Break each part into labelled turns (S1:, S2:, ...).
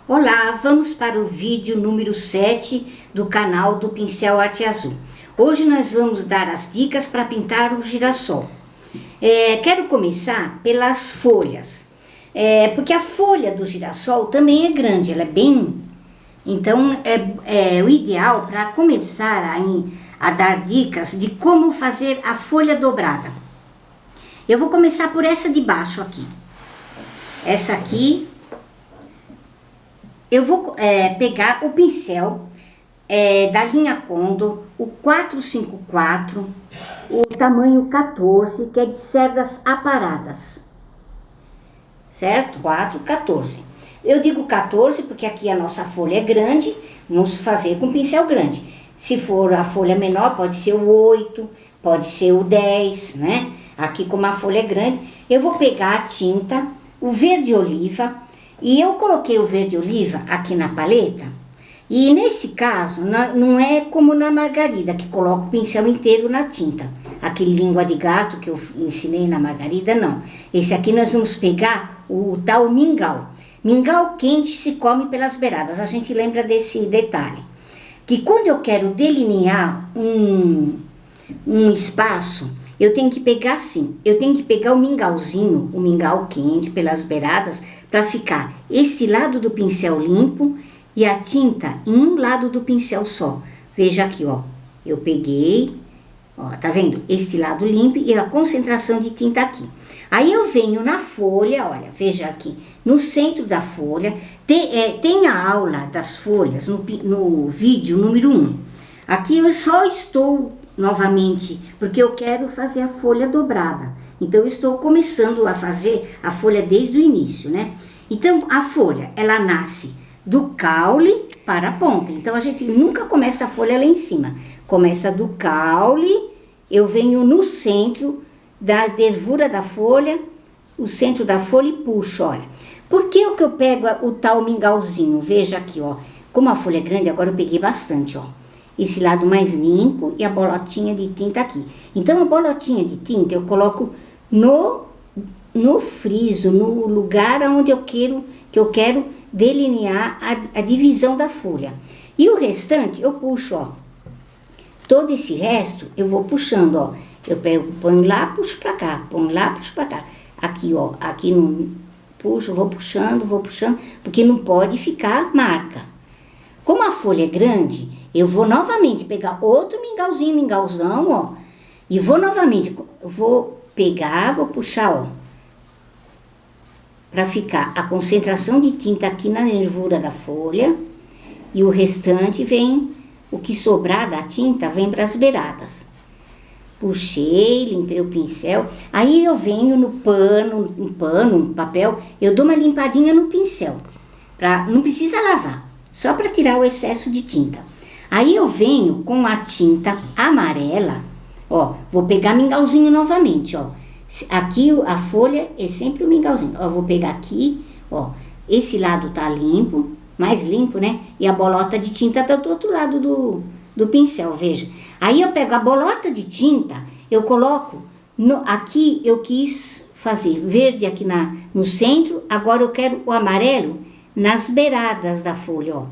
S1: Olá, vamos para o vídeo número 7 do canal do Pincel Arte Azul. Hoje nós vamos dar as dicas para pintar o girassol. Quero começar pelas folhas, porque a folha do girassol também é grande, ela é bem... Então, o ideal para começar a dar dicas de como fazer a folha dobrada. Eu vou começar por essa de baixo aqui. Essa aqui... Eu vou pegar o pincel da linha Condor, o 454, o tamanho 14, que é de cerdas aparadas, certo? 14. Eu digo 14 porque aqui a nossa folha é grande, vamos fazer com pincel grande. Se for a folha menor, pode ser o 8, pode ser o 10, né? Aqui como a folha é grande, eu vou pegar a tinta, o verde oliva. E eu coloquei o verde oliva aqui na paleta, e nesse caso, não é como na margarida, que coloca o pincel inteiro na tinta. Aquele língua de gato que eu ensinei na margarida, não. Esse aqui nós vamos pegar o tal mingau. Mingau quente se come pelas beiradas, a gente lembra desse detalhe. Que quando eu quero delinear um espaço, eu tenho que pegar assim, eu tenho que pegar o mingauzinho, o mingau quente pelas beiradas, para ficar este lado do pincel limpo e a tinta em um lado do pincel só. Veja aqui, ó, eu peguei, ó, tá vendo? Este lado limpo e a concentração de tinta aqui. Aí eu venho na folha, olha, veja aqui, no centro da folha, tem a aula das folhas no vídeo número 1. Aqui eu só estou... novamente, porque eu quero fazer a folha dobrada. Então, eu estou começando a fazer a folha desde o início, né? Então, a folha, ela nasce do caule para a ponta. Então, a gente nunca começa a folha lá em cima. Começa do caule, eu venho no centro da nervura da folha, o centro da folha e puxo, olha. Por que eu pego o tal mingauzinho? Veja aqui, ó. Como a folha é grande, agora eu peguei bastante, ó. Esse lado mais limpo e a bolotinha de tinta aqui. Então, a bolotinha de tinta eu coloco no friso, no lugar onde eu quero delinear a divisão da folha. E o restante eu puxo, ó. Todo esse resto eu vou puxando, ó. Eu ponho lá, puxo pra cá, ponho lá, puxo pra cá. Aqui, ó, aqui no puxo, vou puxando, porque não pode ficar marca. Como a folha é grande, eu vou novamente pegar outro mingauzão, ó. E vou novamente, vou pegar, vou puxar, ó. Pra ficar a concentração de tinta aqui na nervura da folha. E o restante vem, o que sobrar da tinta vem pras beiradas. Puxei, limpei o pincel. Aí eu venho no no papel, eu dou uma limpadinha no pincel. Não precisa lavar, só para tirar o excesso de tinta. Aí eu venho com a tinta amarela, ó, vou pegar mingauzinho novamente, ó. Aqui a folha é sempre o mingauzinho, ó, vou pegar aqui, ó, esse lado tá limpo, mais limpo, né? E a bolota de tinta tá do outro lado do pincel, veja. Aí eu pego a bolota de tinta, eu coloco, aqui eu quis fazer verde aqui no centro, agora eu quero o amarelo nas beiradas da folha, ó.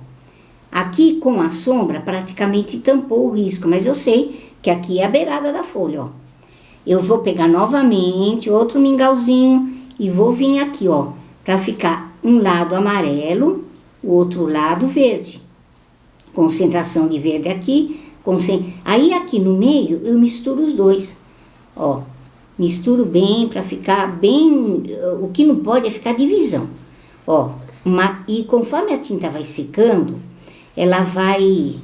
S1: Aqui com a sombra praticamente tampou o risco, mas eu sei que aqui é a beirada da folha, ó. Eu vou pegar novamente outro mingauzinho e vou vir aqui, ó, para ficar um lado amarelo, o outro lado verde. Concentração de verde aqui, aí aqui no meio eu misturo os dois, ó. Misturo bem para ficar bem, o que não pode é ficar divisão, ó. E conforme a tinta vai secando, ela vai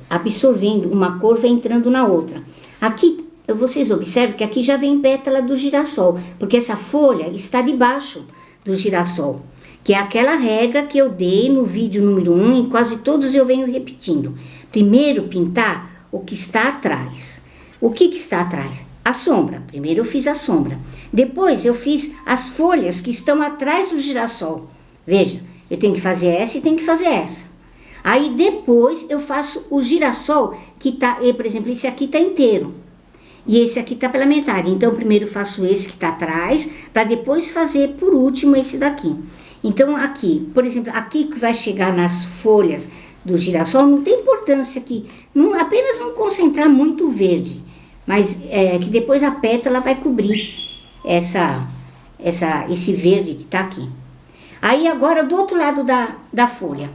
S1: absorvendo, uma cor vai entrando na outra. Aqui, vocês observam que aqui já vem pétala do girassol, porque essa folha está debaixo do girassol, que é aquela regra que eu dei no vídeo número 1 e quase todos eu venho repetindo. Primeiro pintar o que está atrás. O que está atrás? A sombra. Primeiro eu fiz a sombra. Depois eu fiz as folhas que estão atrás do girassol. Veja. Eu tenho que fazer essa e tenho que fazer essa. Aí depois eu faço o girassol que tá, por exemplo, esse aqui tá inteiro. E esse aqui tá pela metade. Então primeiro eu faço esse que tá atrás, para depois fazer por último esse daqui. Então aqui, por exemplo, aqui que vai chegar nas folhas do girassol, não tem importância aqui, apenas não concentrar muito verde, mas que depois a pétala vai cobrir esse verde que tá aqui. Aí agora do outro lado da folha,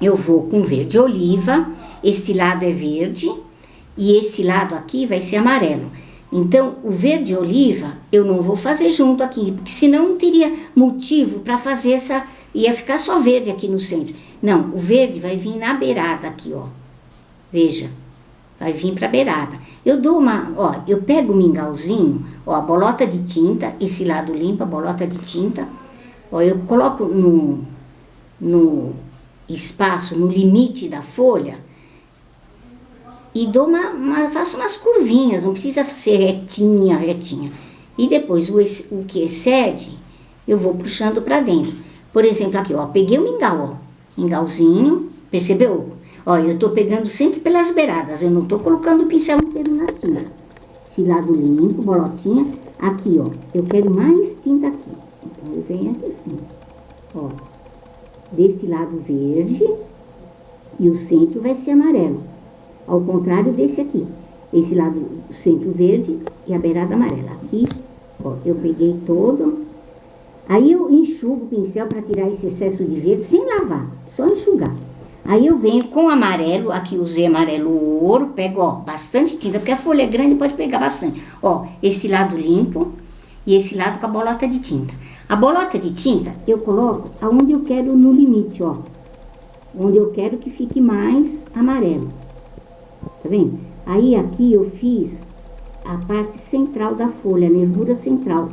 S1: eu vou com verde oliva, este lado é verde e este lado aqui vai ser amarelo. Então, o verde oliva eu não vou fazer junto aqui, porque senão não teria motivo para fazer ia ficar só verde aqui no centro. Não, o verde vai vir na beirada aqui, ó. Veja, vai vir para a beirada. Eu dou eu pego o mingauzinho, ó, a bolota de tinta, esse lado limpo, a bolota de tinta, ó, eu coloco no espaço, no limite da folha, e dou faço umas curvinhas, não precisa ser retinha. E depois o que excede, eu vou puxando para dentro. Por exemplo, aqui, ó, peguei o mingau, ó, mingauzinho, percebeu? Ó, eu tô pegando sempre pelas beiradas, eu não tô colocando o pincel inteiro na tinta. Esse lado limpo, bolotinha, aqui, ó, eu quero mais tinta aqui. Então, eu venho aqui assim, ó, deste lado verde, e o centro vai ser amarelo. Ao contrário desse aqui, esse lado do centro verde e a beirada amarela. Aqui, ó, eu peguei todo. Aí eu enxugo o pincel para tirar esse excesso de verde sem lavar, só enxugar. Aí eu venho com amarelo, aqui usei amarelo ouro, pego, ó, bastante tinta, porque a folha é grande, pode pegar bastante. Ó, esse lado limpo e esse lado com a bolota de tinta. A bolota de tinta eu coloco aonde eu quero no limite, ó. Onde eu quero que fique mais amarelo. Tá vendo? Aí aqui eu fiz a parte central da folha, a nervura central,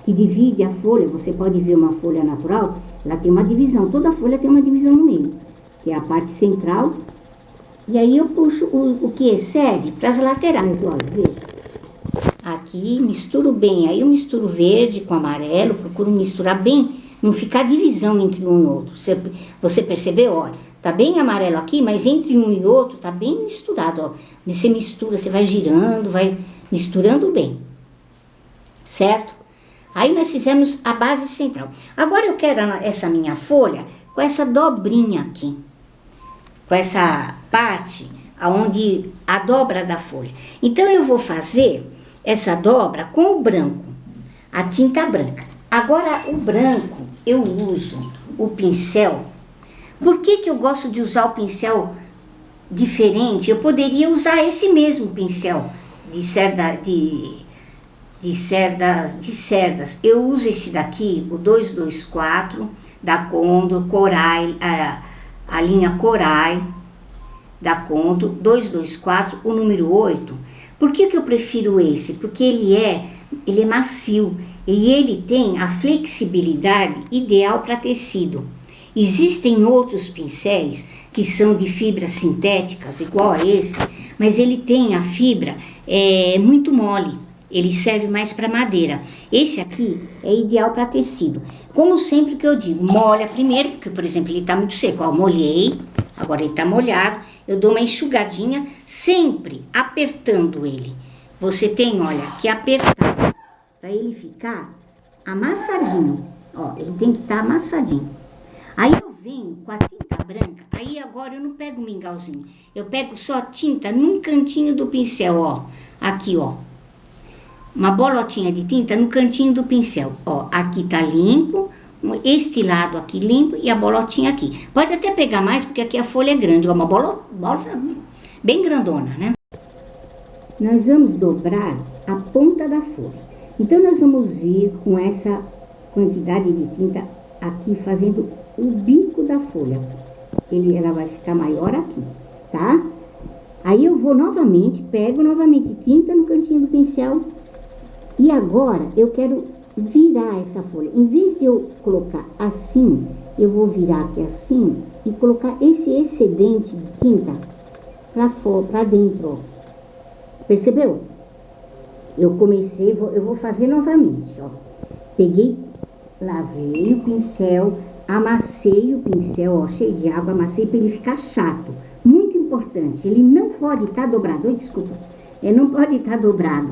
S1: que divide a folha. Você pode ver uma folha natural, ela tem uma divisão, toda folha tem uma divisão no meio, que é a parte central. E aí eu puxo o que excede para as laterais, olha, veja. Aqui misturo bem, aí eu misturo verde com amarelo, procuro misturar bem, não ficar divisão entre um e outro. Você percebeu, olha? Tá bem amarelo aqui, mas entre um e outro tá bem misturado, ó. Você mistura, você vai girando, vai misturando bem. Certo? Aí nós fizemos a base central. Agora eu quero essa minha folha com essa dobrinha aqui. Com essa parte onde a dobra da folha. Então eu vou fazer essa dobra com o branco, a tinta branca. Agora o branco eu uso o pincel. Por que eu gosto de usar o pincel diferente? Eu poderia usar esse mesmo pincel de cerdas. Eu uso esse daqui, o 224 da Condor, Corai, a linha Corai da Condor, 224, o número 8. Por que eu prefiro esse? Porque ele é macio e ele tem a flexibilidade ideal para tecido. Existem outros pincéis que são de fibras sintéticas, igual a esse, mas ele tem a fibra muito mole, ele serve mais para madeira. Esse aqui é ideal para tecido. Como sempre que eu digo, molha primeiro, porque, por exemplo, ele está muito seco. Ó, molhei, agora ele está molhado, eu dou uma enxugadinha, sempre apertando ele. Você tem, olha, que apertar para ele ficar amassadinho. Ó, ele tem que estar amassadinho. Aí eu venho com a tinta branca, aí agora eu não pego o mingauzinho, eu pego só tinta num cantinho do pincel, ó, aqui, ó, uma bolotinha de tinta no cantinho do pincel, ó, aqui tá limpo, este lado aqui limpo e a bolotinha aqui. Pode até pegar mais, porque aqui a folha é grande, ó, uma bola bem grandona, né? Nós vamos dobrar a ponta da folha, então nós vamos vir com essa quantidade de tinta aqui fazendo o bico da folha, ela vai ficar maior aqui, tá? Aí eu vou novamente, pego novamente tinta no cantinho do pincel e agora eu quero virar essa folha. Em vez de eu colocar assim, eu vou virar aqui assim e colocar esse excedente de tinta pra dentro, ó. Percebeu? Eu vou fazer novamente, ó. Peguei, lavei o pincel, amassei o pincel, ó, cheio de água, amassei para ele ficar chato. Muito importante, ele não pode estar dobrado. Oi, desculpa. Ele não pode estar dobrado.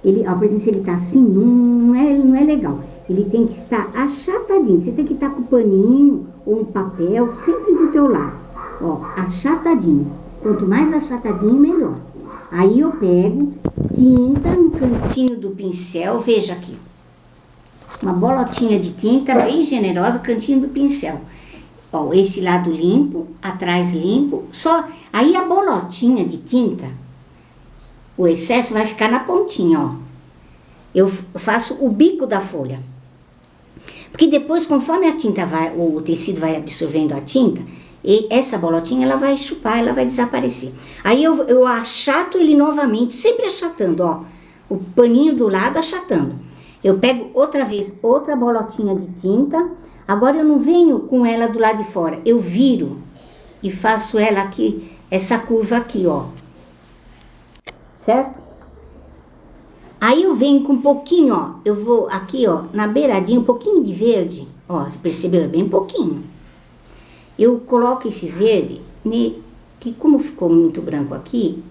S1: Ele, ó, por exemplo, se ele tá assim, não é legal. ele tem que estar achatadinho. Você tem que estar com o paninho ou um papel sempre do teu lado. Ó, achatadinho. Quanto mais achatadinho, melhor. Aí eu pego tinta no cantinho do pincel, veja aqui. Uma bolotinha de tinta bem generosa, cantinho do pincel. Ó, esse lado limpo, atrás limpo. Só aí a bolotinha de tinta, o excesso vai ficar na pontinha, ó. Eu faço o bico da folha. Porque depois, conforme a tinta vai, o tecido vai absorvendo a tinta, e essa bolotinha ela vai chupar, ela vai desaparecer. Aí eu achato ele novamente, sempre achatando, ó. O paninho do lado achatando. Eu pego outra vez outra bolotinha de tinta. Agora eu não venho com ela do lado de fora. Eu viro e faço ela aqui, essa curva aqui, ó. Certo? Aí eu venho com um pouquinho, ó. Eu vou aqui, ó, na beiradinha, um pouquinho de verde. Ó, você percebeu? É bem pouquinho. Eu coloco esse verde, que como ficou muito branco aqui,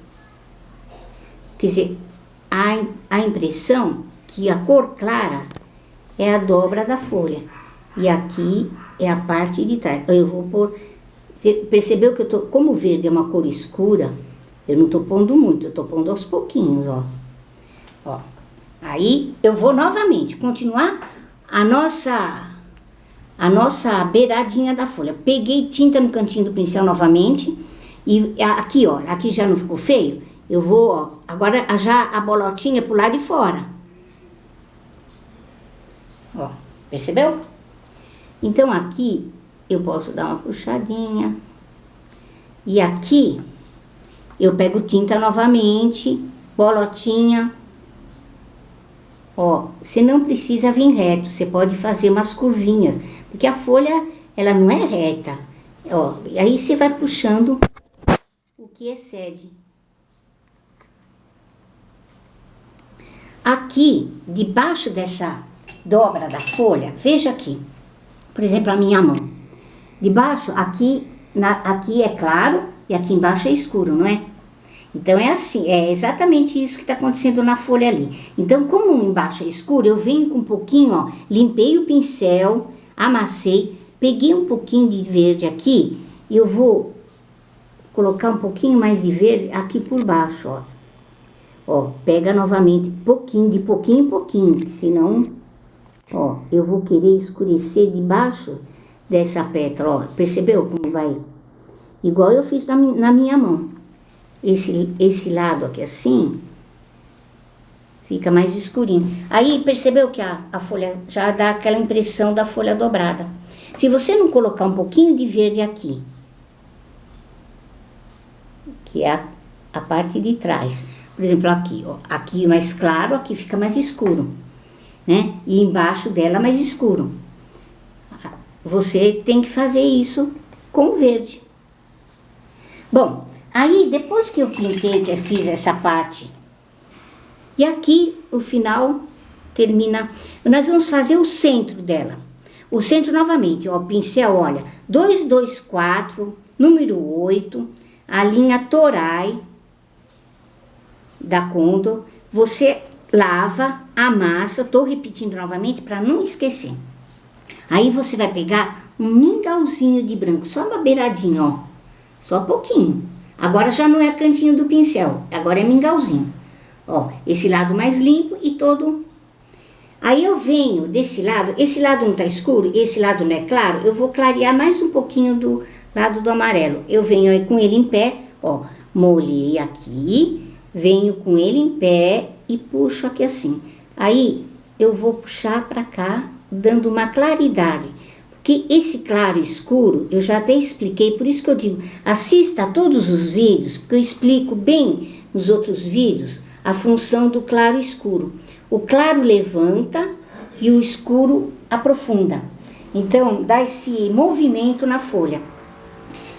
S1: quer dizer, a impressão que a cor clara é a dobra da folha. E aqui é a parte de trás. Eu vou pôr... Você percebeu que eu tô... Como o verde é uma cor escura, eu não tô pondo muito, eu tô pondo aos pouquinhos, ó. Ó. Aí eu vou novamente continuar a nossa beiradinha da folha. Peguei tinta no cantinho do pincel novamente. E aqui, ó, aqui já não ficou feio. Eu vou, ó, agora já a bolotinha pro lado de fora. Ó, percebeu? Então aqui eu posso dar uma puxadinha. E aqui eu pego tinta novamente, bolotinha. Ó, você não precisa vir reto, você pode fazer umas curvinhas, porque a folha, ela não é reta. Ó, e aí você vai puxando o que excede. Aqui, debaixo dessa dobra da folha, veja aqui, por exemplo, a minha mão. Debaixo, aqui é claro e aqui embaixo é escuro, não é? Então é assim, é exatamente isso que está acontecendo na folha ali. Então, como embaixo é escuro, eu venho com um pouquinho, ó, limpei o pincel, amassei, peguei um pouquinho de verde aqui e eu vou colocar um pouquinho mais de verde aqui por baixo, ó. Ó, pega novamente pouquinho, de pouquinho em pouquinho, senão, ó, eu vou querer escurecer debaixo dessa pétala, ó. Percebeu como vai? Igual eu fiz na minha mão. Esse lado aqui assim, fica mais escurinho. Aí percebeu que a folha já dá aquela impressão da folha dobrada. Se você não colocar um pouquinho de verde aqui, que é a parte de trás, por exemplo aqui, ó, aqui mais claro, aqui fica mais escuro, né? E embaixo dela mais escuro. Você tem que fazer isso com verde. Bom, aí, depois que eu pintei, que eu fiz essa parte, e aqui, o final, termina, nós vamos fazer o centro dela. O centro, novamente, ó, o pincel, olha, 224, número 8, a linha Torai, da Condor, você lava, amassa, tô repetindo novamente para não esquecer. Aí, você vai pegar um mingauzinho de branco, só uma beiradinha, ó, só pouquinho. Agora já não é cantinho do pincel, agora é mingauzinho. Ó, esse lado mais limpo e todo. Aí eu venho desse lado, esse lado não tá escuro, esse lado não é claro, eu vou clarear mais um pouquinho do lado do amarelo. Eu venho aí com ele em pé, ó, molhei aqui, venho com ele em pé e puxo aqui assim. Aí eu vou puxar pra cá, dando uma claridade. Que esse claro e escuro, eu já até expliquei, por isso que eu digo, assista a todos os vídeos, porque eu explico bem nos outros vídeos a função do claro e escuro. O claro levanta e o escuro aprofunda. Então, dá esse movimento na folha.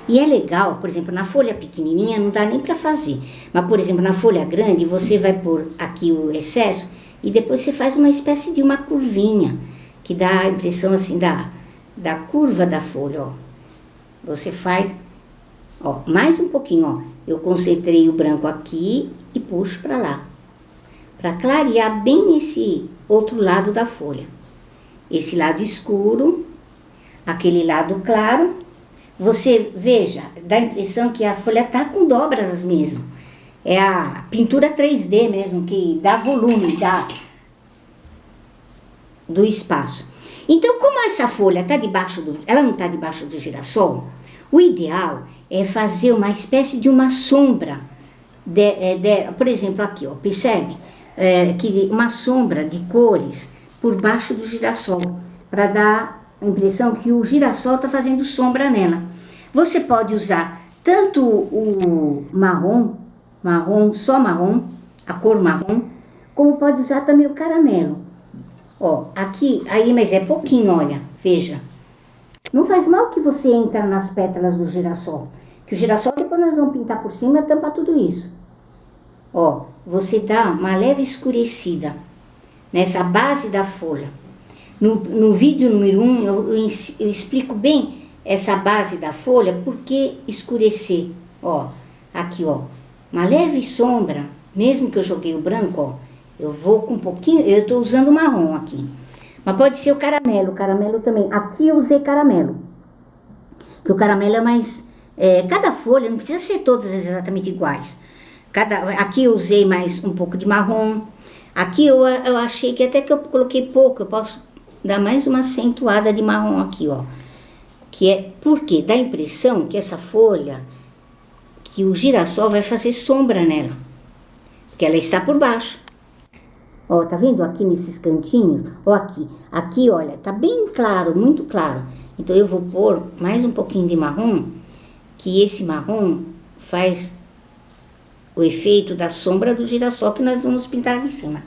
S1: E é legal, por exemplo, na folha pequenininha não dá nem para fazer. Mas, por exemplo, na folha grande, você vai pôr aqui o excesso e depois você faz uma espécie de uma curvinha, que dá a impressão assim da curva da folha, ó. Você faz, ó, mais um pouquinho, ó. Eu concentrei o branco aqui e puxo para lá, para clarear bem esse outro lado da folha. esse lado escuro, aquele lado claro. Você veja, dá a impressão que a folha tá com dobras mesmo. É a pintura 3D mesmo, que dá volume, do espaço. Então, como essa folha tá ela não está debaixo do girassol, o ideal é fazer uma espécie de uma sombra, por exemplo, aqui, ó, percebe? Que uma sombra de cores por baixo do girassol, para dar a impressão que o girassol está fazendo sombra nela. Você pode usar tanto o marrom, só marrom, a cor marrom, como pode usar também o caramelo. Ó, aqui, aí, mas é pouquinho, olha, veja. Não faz mal que você entra nas pétalas do girassol, que o girassol depois nós vamos pintar por cima e tampar tudo isso. Ó, você dá uma leve escurecida nessa base da folha. No vídeo número 1 eu explico bem essa base da folha, por que escurecer. Ó, aqui, ó, uma leve sombra, mesmo que eu joguei o branco, ó, eu vou com um pouquinho, eu estou usando o marrom aqui. Mas pode ser o caramelo também. Aqui eu usei caramelo, que o caramelo é mais... cada folha, não precisa ser todas exatamente iguais. Aqui eu usei mais um pouco de marrom. Aqui eu achei que até que eu coloquei pouco, eu posso dar mais uma acentuada de marrom aqui, ó. Que é porque dá a impressão que essa folha, que o girassol vai fazer sombra nela, porque ela está por baixo. Ó, tá vendo aqui nesses cantinhos? Ó, aqui, olha, tá bem claro, muito claro. Então eu vou pôr mais um pouquinho de marrom, que esse marrom faz o efeito da sombra do girassol que nós vamos pintar em cima.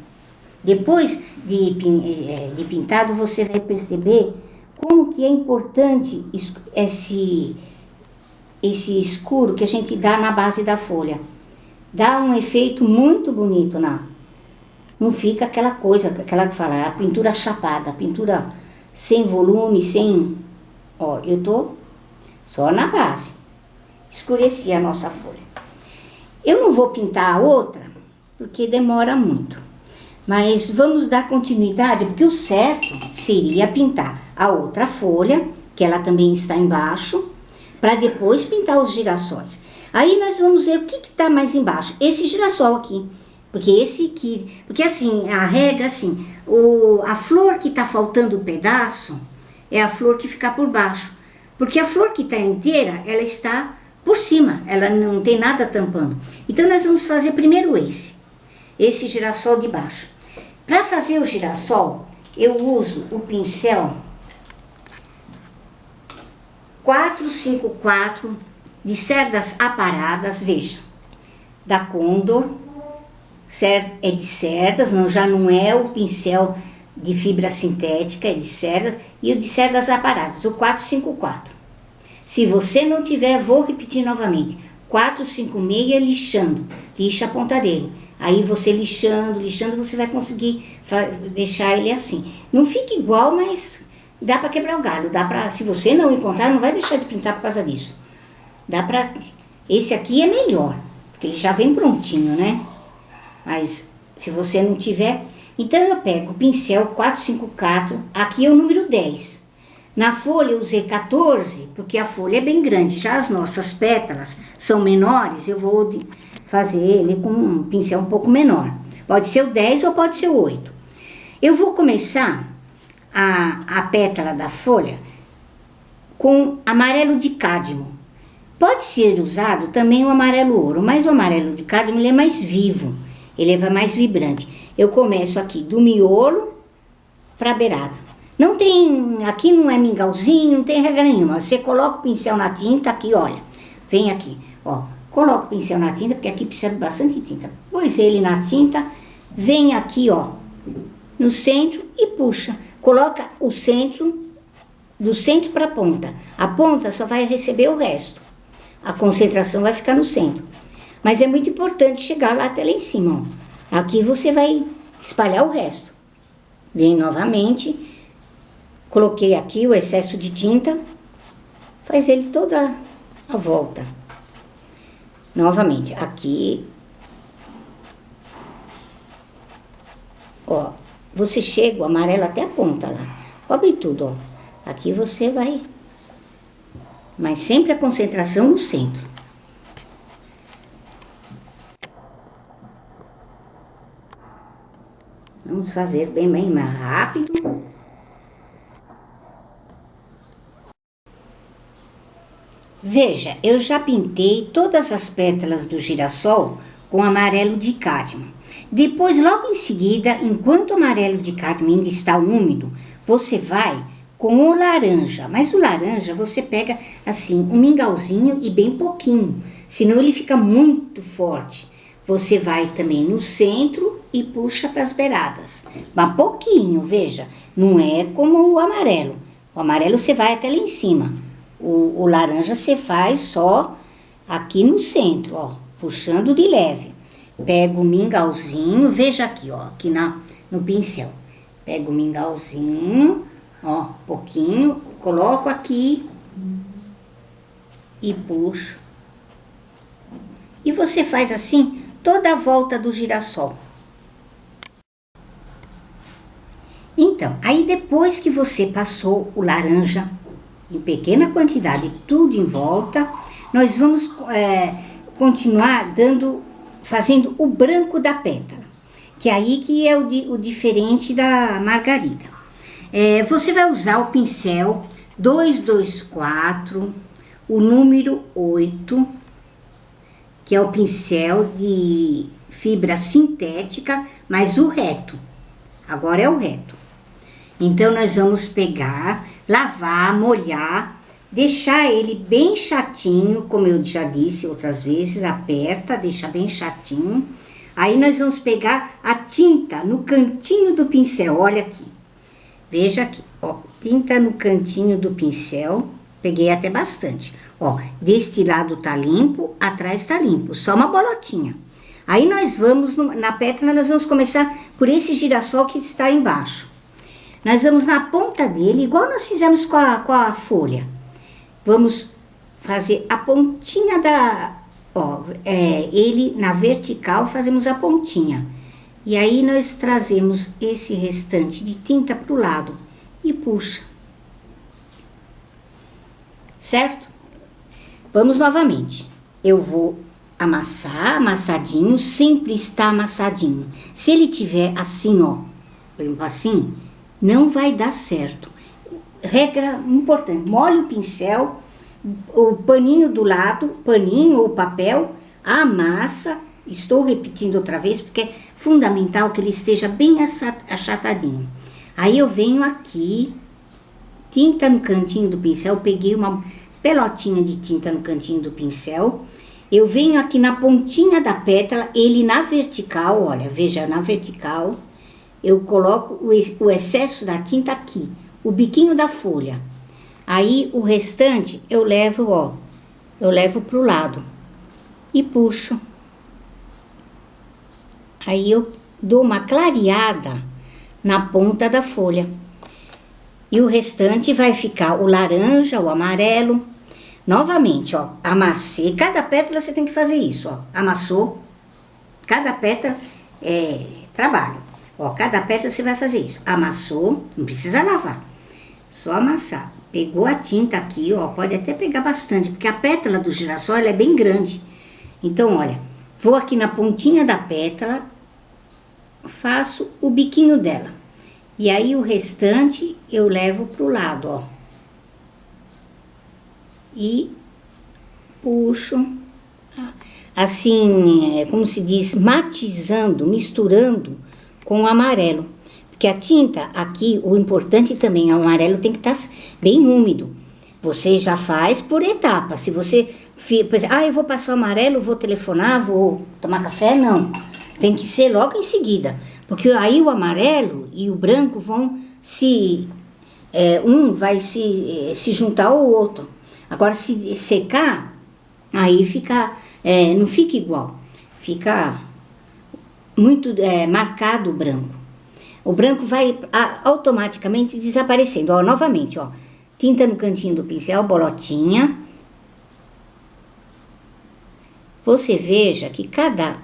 S1: Depois de pintado, você vai perceber como que é importante esse escuro que a gente dá na base da folha. Dá um efeito muito bonito não fica aquela coisa, aquela que fala, a pintura chapada, a pintura sem volume, sem... Ó, eu tô só na base. Escureci a nossa folha. Eu não vou pintar a outra, porque demora muito. Mas vamos dar continuidade, porque o certo seria pintar a outra folha, que ela também está embaixo, para depois pintar os girassóis. Aí nós vamos ver o que está mais embaixo. Esse girassol aqui. Porque assim, a regra assim, a flor que está faltando um pedaço é a flor que fica por baixo. Porque a flor que está inteira, ela está por cima, ela não tem nada tampando. Então nós vamos fazer primeiro esse girassol de baixo. Para fazer o girassol, eu uso o pincel 454 de cerdas aparadas, veja, da Condor. É de cerdas, já não é o pincel de fibra sintética, é de cerdas, e o de cerdas aparadas, o 454. Se você não tiver, vou repetir novamente, 456 lixando, lixa a ponta dele. Aí você lixando, você vai conseguir deixar ele assim. Não fica igual, mas dá para quebrar o galho, se você não encontrar, não vai deixar de pintar por causa disso. Esse aqui é melhor, porque ele já vem prontinho, né? Mas se você não tiver... Então eu pego o pincel 454, aqui é o número 10. Na folha eu usei 14, porque a folha é bem grande. Já as nossas pétalas são menores, eu vou fazer ele com um pincel um pouco menor. Pode ser o 10 ou pode ser o 8. Eu vou começar a pétala da folha com amarelo de cádmio. Pode ser usado também o amarelo ouro, mas o amarelo de cádmio ele é mais vivo. Ele é mais vibrante. Eu começo aqui do miolo para a beirada. Não tem, aqui não é mingauzinho, não tem regra nenhuma. Você coloca o pincel na tinta, aqui, olha. Vem aqui, ó. Coloca o pincel na tinta, porque aqui precisa de bastante tinta. Pôs ele na tinta, vem aqui, ó, no centro e puxa. Coloca o centro, do centro para a ponta. A ponta só vai receber o resto. A concentração vai ficar no centro. Mas é muito importante chegar lá até lá em cima, ó. Aqui você vai espalhar o resto. Vem novamente, coloquei aqui o excesso de tinta, faz ele toda a volta. Novamente, aqui, ó, você chega o amarelo até a ponta lá. cobre tudo, ó. Aqui você vai, mas sempre a concentração no centro. Vamos fazer bem mais rápido. Veja, eu já pintei todas as pétalas do girassol com amarelo de cádmio. Depois, logo em seguida, enquanto o amarelo de cádmio ainda está úmido, você vai com o laranja. Mas o laranja você pega assim, um mingauzinho e bem pouquinho, senão ele fica muito forte. Você vai também no centro e puxa para as beiradas. Mas pouquinho, veja, não é como o amarelo. O amarelo você vai até lá em cima. O laranja você faz só aqui no centro, ó, puxando de leve. Pega o mingauzinho, veja aqui, ó, aqui no pincel. Pega o mingauzinho, ó, pouquinho, coloco aqui e puxo. E você faz assim toda a volta do girassol. Então, aí depois que você passou o laranja em pequena quantidade, tudo em volta, nós vamos continuar fazendo o branco da pétala, que é aí que é o diferente da margarida. Você vai usar o pincel 224, o número 8, que é o pincel de fibra sintética, mas o reto. Agora é o reto. Então, nós vamos pegar, lavar, molhar, deixar ele bem chatinho, como eu já disse outras vezes, aperta, deixa bem chatinho. Aí, nós vamos pegar a tinta no cantinho do pincel, olha aqui. Veja aqui, ó, tinta no cantinho do pincel, peguei até bastante. Ó, deste lado tá limpo, atrás tá limpo, só uma bolotinha. Aí, nós vamos, na pétala, nós vamos começar por esse girassol que está embaixo. Nós vamos na ponta dele, igual nós fizemos com a folha. Vamos fazer a pontinha ele na vertical, fazemos a pontinha. E aí nós trazemos esse restante de tinta para o lado e puxa. Certo? Vamos novamente. Eu vou amassar, amassadinho, sempre está amassadinho. Se ele tiver assim, ó, assim, não vai dar certo. Regra importante, molhe o pincel, o paninho do lado, paninho ou papel, amassa. Estou repetindo outra vez porque é fundamental que ele esteja bem achatadinho. Aí eu venho aqui, tinta no cantinho do pincel, peguei uma pelotinha de tinta no cantinho do pincel. Eu venho aqui na pontinha da pétala, ele na vertical, olha, veja, na vertical. Eu coloco o excesso da tinta aqui, o biquinho da folha. Aí, o restante, eu levo pro lado e puxo. Aí, eu dou uma clareada na ponta da folha. E o restante vai ficar o laranja, o amarelo. Novamente, ó, amassei. Cada pétala você tem que fazer isso, ó. Amassou. Cada pétala é trabalho. Ó, cada pétala você vai fazer isso. Amassou, não precisa lavar. Só amassar. Pegou a tinta aqui, ó, pode até pegar bastante, porque a pétala do girassol ela é bem grande. Então, olha, vou aqui na pontinha da pétala, faço o biquinho dela. E aí o restante eu levo pro lado, ó. E puxo, assim, como se diz, matizando, misturando com o amarelo. Porque a tinta aqui, o importante também, o amarelo tem que estar bem úmido. Você já faz por etapa. Se você, por exemplo, eu vou passar o amarelo, vou telefonar, vou tomar café, não. Tem que ser logo em seguida. Porque aí o amarelo e o branco vão um vai se juntar ao outro. Agora, se secar, aí fica, não fica igual. Fica muito marcado o branco. O branco vai automaticamente desaparecendo. Ó, novamente, ó, tinta no cantinho do pincel, bolotinha. Você veja que cada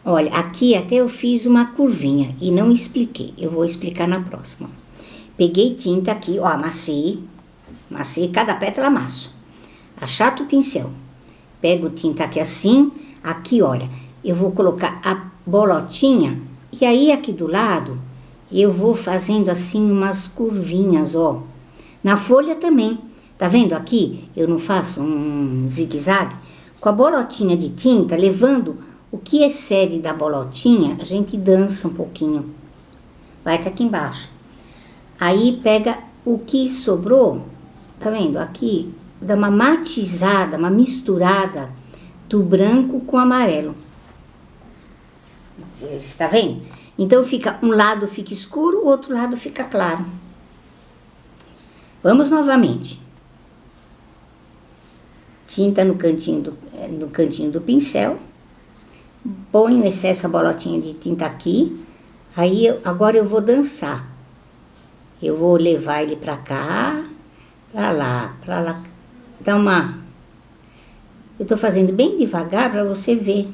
S1: olha, aqui até eu fiz uma curvinha e não expliquei. Eu vou explicar na próxima. Peguei tinta aqui, ó, amassei cada pétala amasso. Achato o pincel. Pego tinta aqui assim, aqui, olha, eu vou colocar a bolotinha e aí aqui do lado eu vou fazendo assim umas curvinhas, ó. Na folha também, tá vendo aqui? Eu não faço um zigue-zague. Com a bolotinha de tinta, levando o que excede da bolotinha, a gente dança um pouquinho. Vai aqui embaixo. Aí pega o que sobrou, tá vendo? Aqui dá uma matizada, uma misturada do branco com amarelo. Está vendo? Então fica, um lado fica escuro, o outro lado fica claro. Vamos novamente. Tinta no cantinho do pincel. Ponho o excesso, a bolotinha de tinta aqui. Aí, agora eu vou dançar. Eu vou levar ele pra cá, pra lá. Dá uma... Eu tô fazendo bem devagar pra você ver.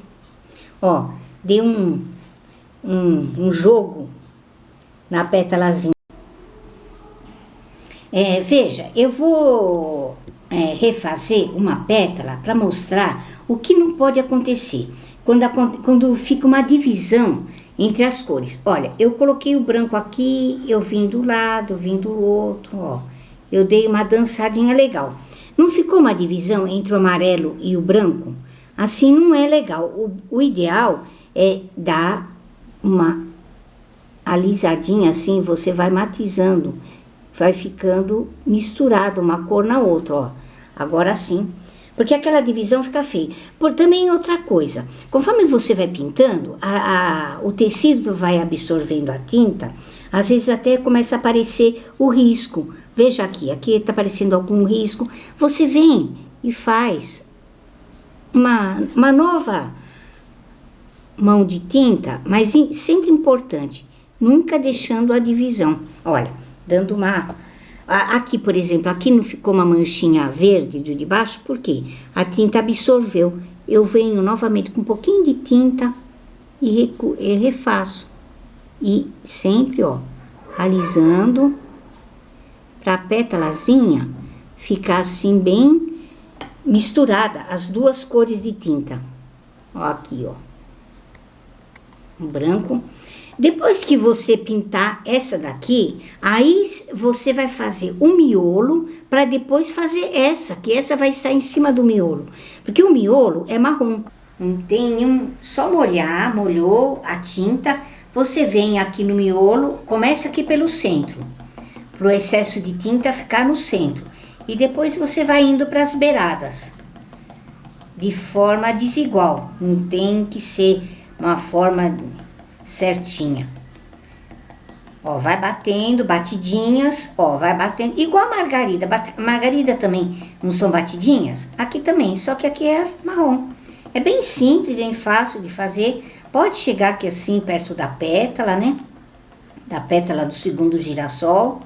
S1: Ó, dei um jogo na pétalazinha. Veja, eu vou refazer uma pétala para mostrar o que não pode acontecer quando fica uma divisão entre as cores. Olha, eu coloquei o branco aqui, eu vim do lado, vim do outro, ó. Eu dei uma dançadinha legal. Não ficou uma divisão entre o amarelo e o branco? Assim não é legal. O ideal é dar uma alisadinha assim, você vai matizando, vai ficando misturado uma cor na outra, ó. Agora sim, porque aquela divisão fica feia. Também outra coisa, conforme você vai pintando, o tecido vai absorvendo a tinta, às vezes até começa a aparecer o risco. Veja aqui tá aparecendo algum risco. Você vem e faz uma nova mão de tinta, mas sempre importante, nunca deixando a divisão. Olha, dando uma... Aqui, por exemplo, aqui não ficou uma manchinha verde de baixo, por quê? A tinta absorveu. Eu venho novamente com um pouquinho de tinta e refaço. E sempre, ó, alisando para a pétalazinha ficar assim bem misturada, as duas cores de tinta. Ó, aqui, ó. O branco. Depois que você pintar essa daqui, aí você vai fazer o miolo para depois fazer essa, que essa vai estar em cima do miolo. Porque o miolo é marrom. Não tem nenhum, só molhou a tinta, você vem aqui no miolo, começa aqui pelo centro, para o excesso de tinta ficar no centro. E depois você vai indo para as beiradas, de forma desigual, não tem que ser uma forma certinha. Ó, vai batendo, batidinhas, ó, vai batendo, igual a margarida. Margarida também não são batidinhas? Aqui também, só que aqui é marrom. É bem simples, bem fácil de fazer. Pode chegar aqui assim, perto da pétala, né? Da pétala do segundo girassol.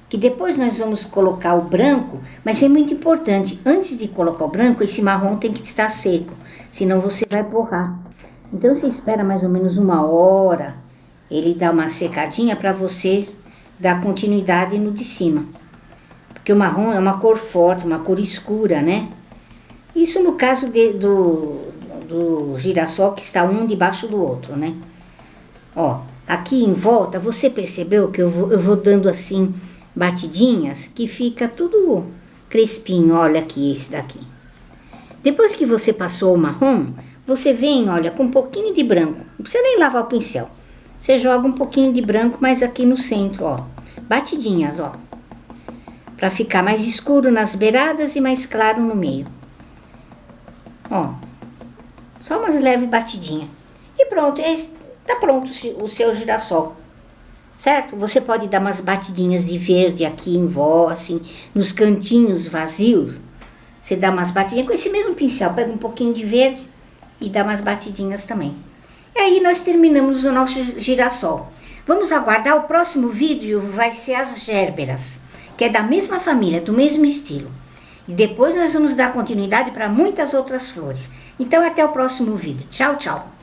S1: Que depois nós vamos colocar o branco, mas é muito importante. Antes de colocar o branco, esse marrom tem que estar seco, senão você vai borrar. Então, você espera mais ou menos 1 hora, ele dá uma secadinha para você dar continuidade no de cima. Porque o marrom é uma cor forte, uma cor escura, né? Isso no caso do girassol, que está um debaixo do outro, né? Ó, aqui em volta, você percebeu que eu vou dando assim batidinhas, que fica tudo crespinho. Olha aqui, esse daqui. Depois que você passou o marrom, você vem, olha, com um pouquinho de branco. Não precisa nem lavar o pincel. Você joga um pouquinho de branco, mas aqui no centro, ó. Batidinhas, ó. Pra ficar mais escuro nas beiradas e mais claro no meio. Ó. Só umas leves batidinhas. E pronto, tá pronto o seu girassol. Certo? Você pode dar umas batidinhas de verde aqui em volta, assim, nos cantinhos vazios. Você dá umas batidinhas com esse mesmo pincel. Pega um pouquinho de verde e dá umas batidinhas também. E aí nós terminamos o nosso girassol. Vamos aguardar, o próximo vídeo vai ser as gérberas, que é da mesma família, do mesmo estilo. E depois nós vamos dar continuidade para muitas outras flores. Então até o próximo vídeo. Tchau, tchau!